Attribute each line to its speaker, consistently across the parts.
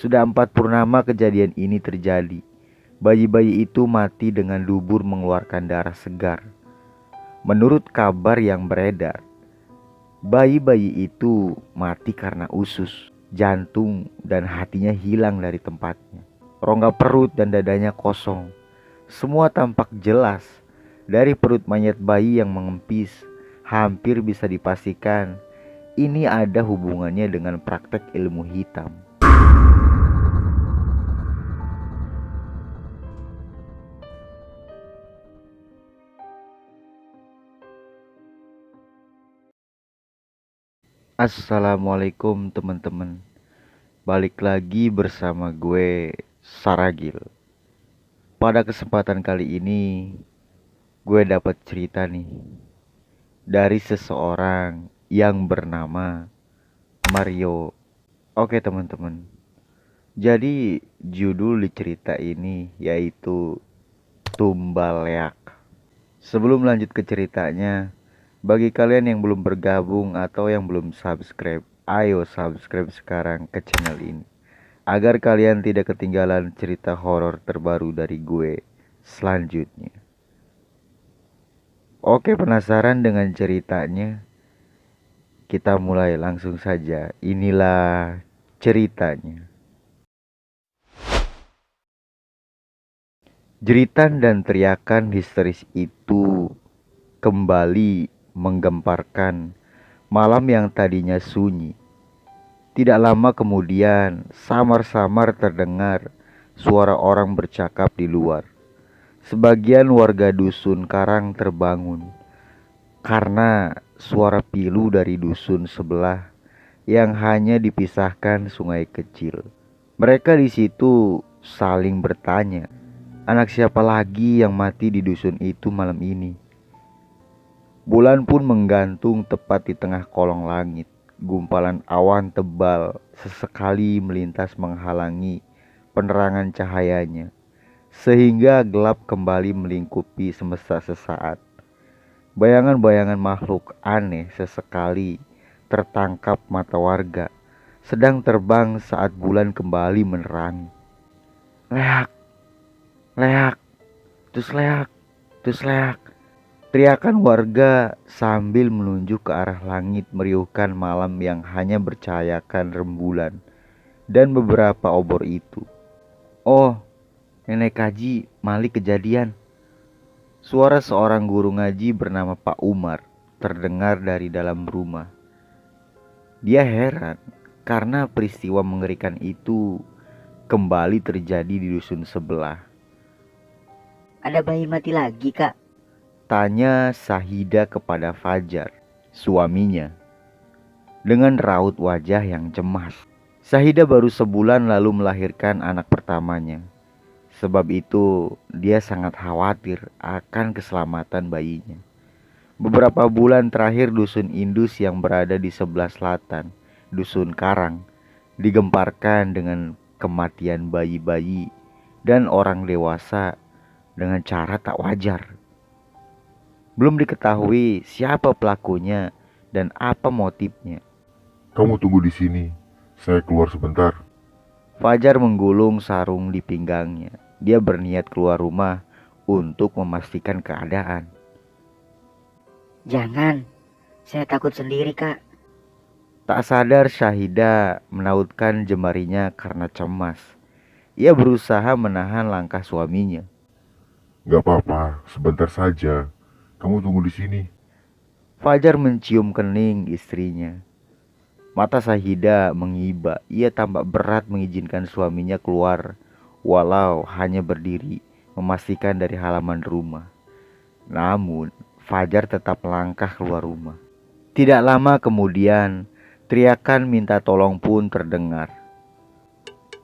Speaker 1: Sudah 4 purnama kejadian ini terjadi. Bayi-bayi itu mati dengan dubur mengeluarkan darah segar. Menurut kabar yang beredar, bayi-bayi itu mati karena usus, jantung, dan hatinya hilang dari tempatnya. Rongga perut dan dadanya kosong. Semua tampak jelas. Dari perut mayat bayi yang mengempis, hampir bisa dipastikan ini ada hubungannya dengan praktek ilmu hitam. Assalamualaikum teman-teman. Balik lagi bersama gue, Saragil. Pada kesempatan kali ini, gue dapat cerita nih dari seseorang yang bernama Mario. Oke teman-teman, jadi judul di cerita ini yaitu Tumbal Leak. Sebelum lanjut ke ceritanya, bagi kalian yang belum bergabung atau yang belum subscribe, ayo subscribe sekarang ke channel ini agar kalian tidak ketinggalan cerita horor terbaru dari gue selanjutnya. Oke, penasaran dengan ceritanya? Kita mulai langsung saja. Inilah ceritanya. Jeritan dan teriakan histeris itu kembali menggemparkan malam yang tadinya sunyi. Tidak lama kemudian, samar-samar terdengar suara orang bercakap di luar. Sebagian warga dusun Karang terbangun karena suara pilu dari dusun sebelah yang hanya dipisahkan sungai kecil. Mereka di situ saling bertanya, anak siapa lagi yang mati di dusun itu malam ini? Bulan pun menggantung tepat di tengah kolong langit. Gumpalan awan tebal sesekali melintas menghalangi penerangan cahayanya, sehingga gelap kembali melingkupi semesta sesaat. Bayangan-bayangan makhluk aneh sesekali tertangkap mata warga, sedang terbang saat bulan kembali menerangi. Leak, leak, tus leak. Teriakan warga sambil menunjuk ke arah langit meriuhkan malam yang hanya bercahayakan rembulan dan beberapa obor itu. Oh, nenek Kaji, Malik kejadian. Suara seorang guru ngaji bernama Pak Umar terdengar dari dalam rumah. Dia heran karena peristiwa mengerikan itu kembali terjadi di dusun sebelah.
Speaker 2: Ada bayi mati lagi, Kak?
Speaker 1: Tanya Sahida kepada Fajar, suaminya, dengan raut wajah yang cemas. Sahida baru sebulan lalu melahirkan anak pertamanya. Sebab itu, dia sangat khawatir akan keselamatan bayinya. Beberapa bulan terakhir dusun Indus yang berada di sebelah selatan, dusun Karang, digemparkan dengan kematian bayi-bayi dan orang dewasa dengan cara tak wajar. Belum diketahui siapa pelakunya dan apa motifnya.
Speaker 3: Kamu tunggu di sini, saya keluar sebentar.
Speaker 1: Fajar menggulung sarung di pinggangnya. Dia berniat keluar rumah untuk memastikan keadaan.
Speaker 2: Jangan, saya takut sendiri, Kak.
Speaker 1: Tak sadar Syahida menautkan jemarinya karena cemas. Ia berusaha menahan langkah suaminya.
Speaker 3: Gak apa-apa, sebentar saja. Kamu tunggu di sini.
Speaker 1: Fajar mencium kening istrinya. Mata Syahida mengiba. Ia tampak berat mengizinkan suaminya keluar, walau hanya berdiri memastikan dari halaman rumah. Namun, Fajar tetap melangkah keluar rumah. Tidak lama kemudian, teriakan minta tolong pun terdengar.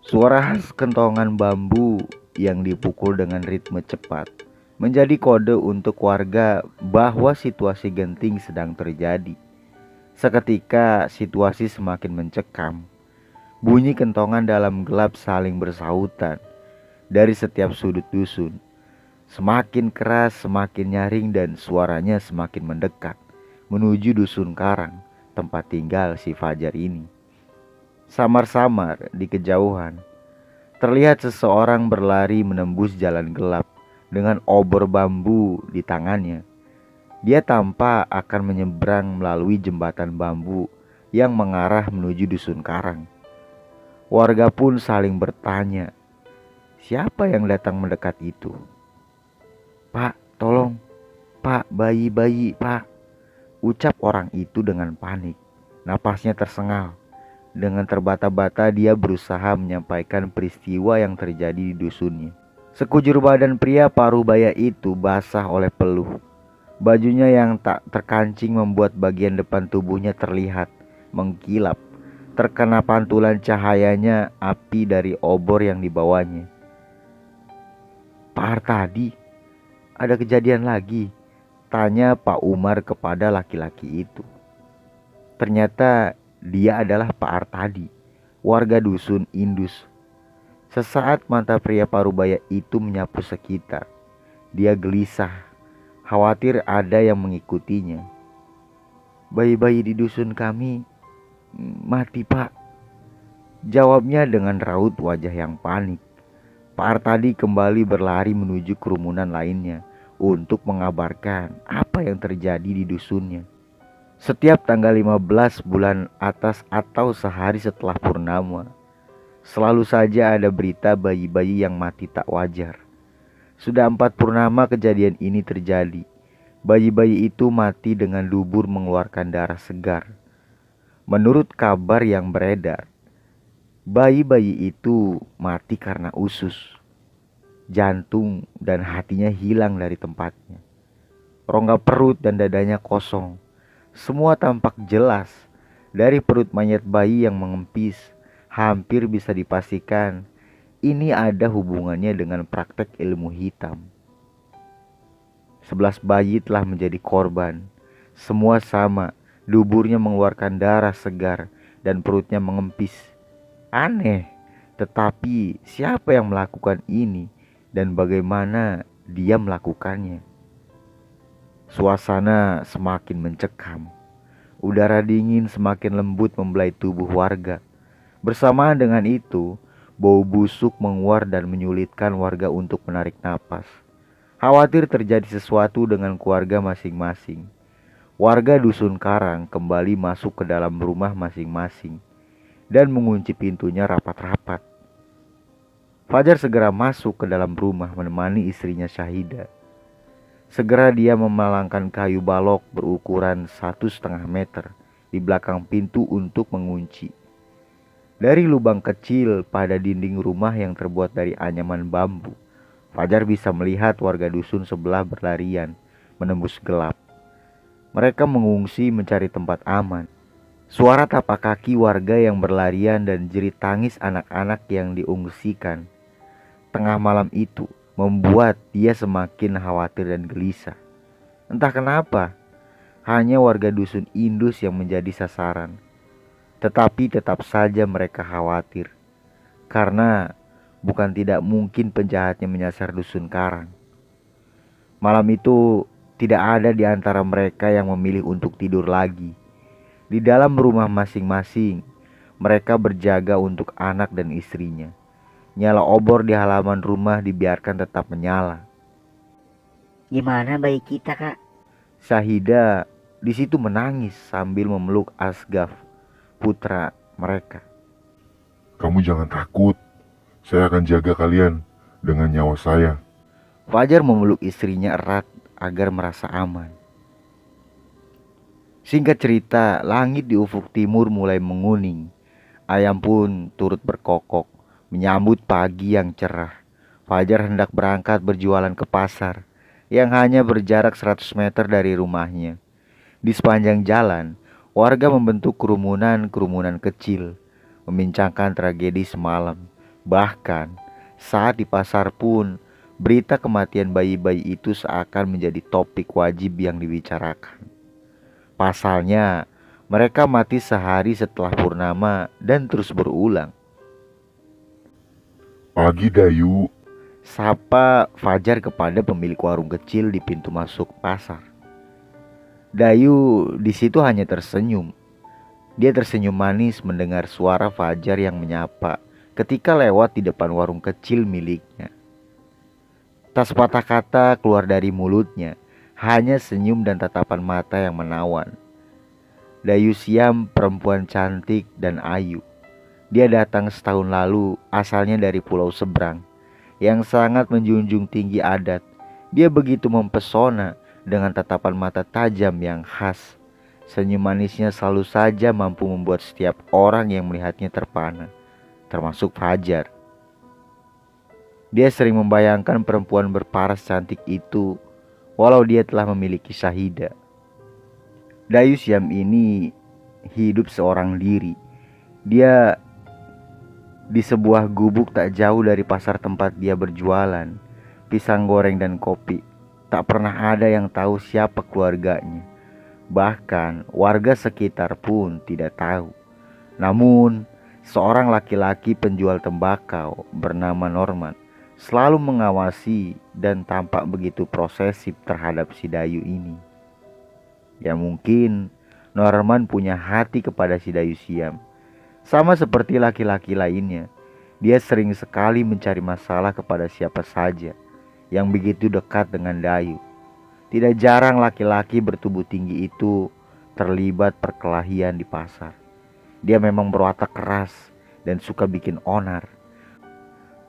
Speaker 1: Suara khas kentongan bambu yang dipukul dengan ritme cepat menjadi kode untuk warga bahwa situasi genting sedang terjadi. Seketika situasi semakin mencekam. Bunyi kentongan dalam gelap saling bersahutan dari setiap sudut dusun. Semakin keras, semakin nyaring dan suaranya semakin mendekat menuju dusun Karang, tempat tinggal si Fajar ini. Samar-samar di kejauhan, terlihat seseorang berlari menembus jalan gelap dengan obor bambu di tangannya. Dia tampak akan menyeberang melalui jembatan bambu yang mengarah menuju dusun karang. Warga pun saling bertanya, siapa yang datang mendekat itu? "Pak, tolong, Pak, bayi, Pak," ucap orang itu dengan panik. Napasnya tersengal. Dengan terbata-bata dia berusaha menyampaikan peristiwa yang terjadi di dusunnya. Sekujur badan pria parubaya itu basah oleh peluh. Bajunya yang tak terkancing membuat bagian depan tubuhnya terlihat mengkilap. Terkena pantulan cahayanya api dari obor yang dibawanya. "Pak Artadi, ada kejadian lagi?" tanya Pak Umar kepada laki-laki itu. Ternyata dia adalah Pak Artadi, warga dusun Indus. Sesaat mata pria parubaya itu menyapu sekitar. Dia gelisah, khawatir ada yang mengikutinya. "Bayi-bayi di dusun kami mati, Pak," jawabnya dengan raut wajah yang panik. Pak Artadi kembali berlari menuju kerumunan lainnya untuk mengabarkan apa yang terjadi di dusunnya. Setiap tanggal 15 bulan atas atau sehari setelah purnama, selalu saja ada berita bayi-bayi yang mati tak wajar. Sudah 4 purnama kejadian ini terjadi. Bayi-bayi itu mati dengan dubur mengeluarkan darah segar. Menurut kabar yang beredar, bayi-bayi itu mati karena usus, jantung, dan hatinya hilang dari tempatnya. Rongga perut dan dadanya kosong. Semua tampak jelas. Dari perut mayat bayi yang mengempis, hampir bisa dipastikan ini ada hubungannya dengan praktek ilmu hitam. 11 bayi telah menjadi korban. Semua sama, duburnya mengeluarkan darah segar dan perutnya mengempis. Aneh, tetapi siapa yang melakukan ini dan bagaimana dia melakukannya? Suasana semakin mencekam. Udara dingin semakin lembut membelai tubuh warga. Bersamaan dengan itu, bau busuk menguar dan menyulitkan warga untuk menarik napas. Khawatir terjadi sesuatu dengan keluarga masing-masing. Warga dusun karang kembali masuk ke dalam rumah masing-masing dan mengunci pintunya rapat-rapat. Fajar segera masuk ke dalam rumah menemani istrinya Syahida. Segera dia memalangkan kayu balok berukuran 1,5 meter di belakang pintu untuk mengunci. Dari lubang kecil pada dinding rumah yang terbuat dari anyaman bambu, Fajar bisa melihat warga dusun sebelah berlarian menembus gelap. Mereka mengungsi mencari tempat aman. Suara tapak kaki warga yang berlarian dan jerit tangis anak-anak yang diungsikan tengah malam itu membuat dia semakin khawatir dan gelisah. Entah kenapa, hanya warga dusun Indus yang menjadi sasaran. Tetapi tetap saja mereka khawatir, karena bukan tidak mungkin penjahatnya menyasar dusun karang. Malam itu tidak ada di antara mereka yang memilih untuk tidur lagi. Di dalam rumah masing-masing, mereka berjaga untuk anak dan istrinya. Nyala obor di halaman rumah dibiarkan tetap menyala.
Speaker 2: Gimana bayi kita, Kak?
Speaker 1: Syahida di situ menangis sambil memeluk Asgaf, putra mereka.
Speaker 3: Kamu jangan takut. Saya akan jaga kalian dengan nyawa saya.
Speaker 1: Fajar memeluk istrinya erat agar merasa aman. Singkat cerita, langit di ufuk timur mulai menguning. Ayam pun turut berkokok menyambut pagi yang cerah. Fajar hendak berangkat berjualan ke pasar yang hanya berjarak 100 meter dari rumahnya. Di sepanjang jalan, warga membentuk kerumunan kecil, membincangkan tragedi semalam. Bahkan saat di pasar pun, berita kematian bayi-bayi itu seakan menjadi topik wajib yang dibicarakan. Pasalnya, mereka mati sehari setelah purnama dan terus berulang.
Speaker 3: Pagi Dayu,
Speaker 1: Sapa Fajar kepada pemilik warung kecil di pintu masuk pasar. Dayu di situ hanya tersenyum. Dia tersenyum manis mendengar suara Fajar yang menyapa ketika lewat di depan warung kecil miliknya. Tak sepatah kata keluar dari mulutnya, hanya senyum dan tatapan mata yang menawan. Dayu Siam perempuan cantik dan ayu. Dia datang setahun lalu, asalnya dari pulau seberang, yang sangat menjunjung tinggi adat. Dia begitu mempesona dengan tatapan mata tajam yang khas. Senyum manisnya selalu saja mampu membuat setiap orang yang melihatnya terpana, termasuk Fajar. Dia sering membayangkan perempuan berparas cantik itu, walau dia telah memiliki Syahida. Dayu Siam ini hidup seorang diri. Dia di sebuah gubuk tak jauh dari pasar tempat dia berjualan pisang goreng dan kopi. Tak pernah ada yang tahu siapa keluarganya. Bahkan warga sekitar pun tidak tahu. Namun, seorang laki-laki penjual tembakau bernama Norman selalu mengawasi dan tampak begitu posesif terhadap si Dayu ini. Ya mungkin Norman punya hati kepada si Dayu Siam. Sama seperti laki-laki lainnya, dia sering sekali mencari masalah kepada siapa saja yang begitu dekat dengan Dayu. Tidak jarang laki-laki bertubuh tinggi itu terlibat perkelahian di pasar. Dia memang berwatak keras dan suka bikin onar.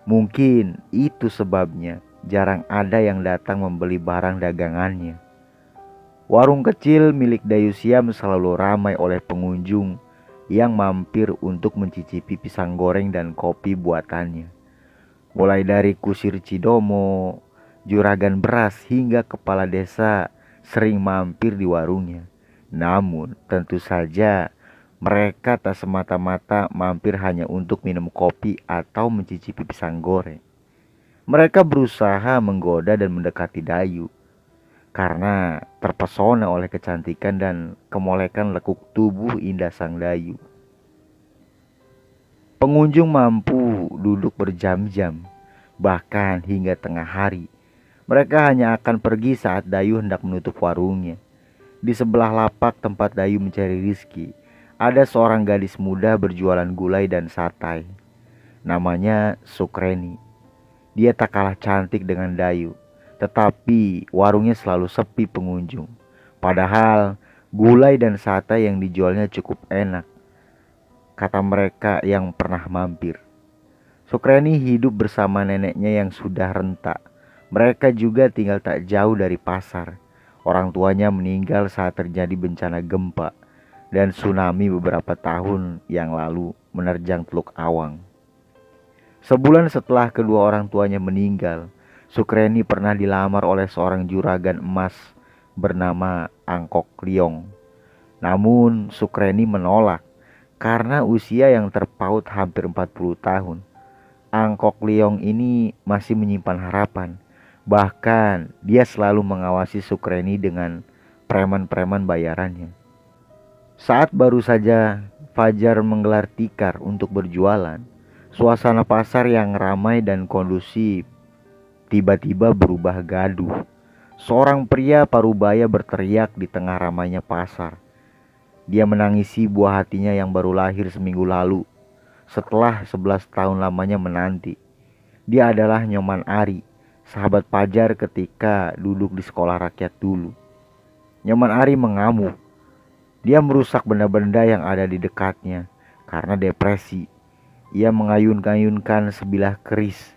Speaker 1: Mungkin itu sebabnya jarang ada yang datang membeli barang dagangannya. Warung kecil milik Dayu Siam selalu ramai oleh pengunjung yang mampir untuk mencicipi pisang goreng dan kopi buatannya. Mulai dari kusir Cidomo, juragan beras hingga kepala desa sering mampir di warungnya. Namun tentu saja mereka tak semata-mata mampir hanya untuk minum kopi atau mencicipi pisang goreng. Mereka berusaha menggoda dan mendekati Dayu karena terpesona oleh kecantikan dan kemolekan lekuk tubuh indah sang Dayu. Pengunjung mampu duduk berjam-jam, bahkan hingga tengah hari. Mereka hanya akan pergi saat Dayu hendak menutup warungnya. Di sebelah lapak tempat Dayu mencari rizki, ada seorang gadis muda berjualan gulai dan satai. Namanya Sukreni. Dia tak kalah cantik dengan Dayu, tetapi warungnya selalu sepi pengunjung. Padahal gulai dan satai yang dijualnya cukup enak, kata mereka yang pernah mampir. Sukreni hidup bersama neneknya yang sudah renta. Mereka juga tinggal tak jauh dari pasar. Orang tuanya meninggal saat terjadi bencana gempa dan tsunami beberapa tahun yang lalu menerjang Teluk Awang. Sebulan setelah kedua orang tuanya meninggal, Sukreni pernah dilamar oleh seorang juragan emas bernama Angkok Liong. Namun Sukreni menolak karena usia yang terpaut hampir 40 tahun. Angkok Liong ini masih menyimpan harapan. Bahkan dia selalu mengawasi Sukreni dengan preman-preman bayarannya. Saat baru saja Fajar menggelar tikar untuk berjualan, suasana pasar yang ramai dan kondusif tiba-tiba berubah gaduh. Seorang pria parubaya berteriak di tengah ramainya pasar. Dia menangisi buah hatinya yang baru lahir seminggu lalu setelah 11 tahun lamanya menanti. Dia adalah Nyoman Ari, sahabat Fajar ketika duduk di sekolah rakyat dulu. Nyoman Ari mengamuk. Dia merusak benda-benda yang ada di dekatnya karena depresi. Ia mengayun-ayunkan sebilah keris,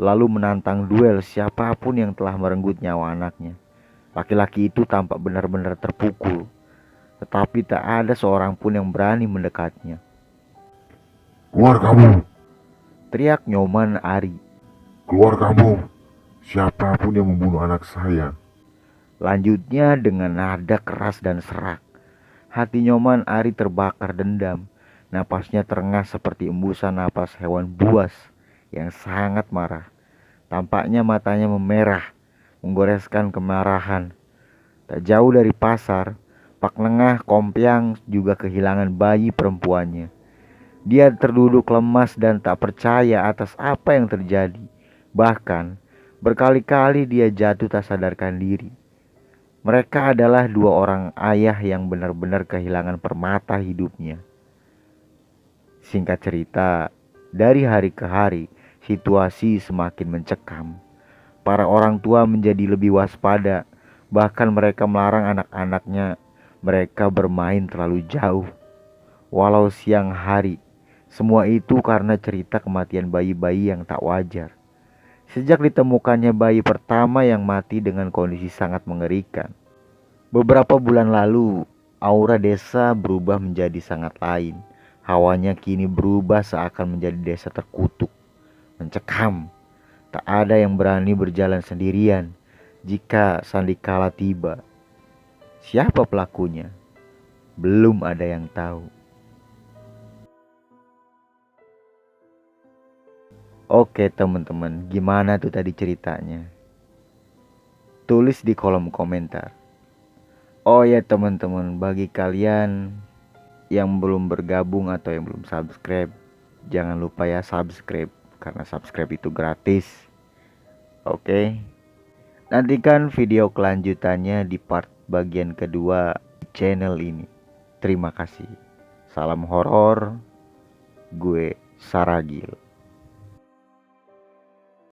Speaker 1: lalu menantang duel siapapun yang telah merenggut nyawa anaknya. Laki-laki itu tampak benar-benar terpukul, tetapi tak ada seorang pun yang berani mendekatnya.
Speaker 3: Keluar kamu!
Speaker 1: Teriak Nyoman Ari.
Speaker 3: Keluar kamu! Siapapun yang membunuh anak saya.
Speaker 1: Lanjutnya dengan nada keras dan serak. Hati Nyoman Ari terbakar dendam. Napasnya terengah seperti embusan napas hewan buas yang sangat marah. Tampaknya matanya memerah, menggoreskan kemarahan. Tak jauh dari pasar, Pak Nengah Kompiang juga kehilangan bayi perempuannya. Dia terduduk lemas dan tak percaya atas apa yang terjadi. Bahkan berkali-kali dia jatuh tak sadarkan diri. Mereka adalah dua orang ayah yang benar-benar kehilangan permata hidupnya. Singkat cerita, dari hari ke hari, situasi semakin mencekam. Para orang tua menjadi lebih waspada, bahkan mereka melarang anak-anaknya mereka bermain terlalu jauh. Walau siang hari, semua itu karena cerita kematian bayi-bayi yang tak wajar. Sejak ditemukannya bayi pertama yang mati dengan kondisi sangat mengerikan. Beberapa bulan lalu, aura desa berubah menjadi sangat lain. Hawanya kini berubah seakan menjadi desa terkutuk, mencekam. Tak ada yang berani berjalan sendirian jika sandikala tiba. Siapa pelakunya? Belum ada yang tahu. Oke teman-teman, gimana tuh tadi ceritanya? Tulis di kolom komentar. Oh ya teman-teman, bagi kalian yang belum bergabung atau yang belum subscribe, jangan lupa ya subscribe, karena subscribe itu gratis. Oke. Nantikan video kelanjutannya di part bagian kedua channel ini. Terima kasih. Salam horor. Gue Saragil.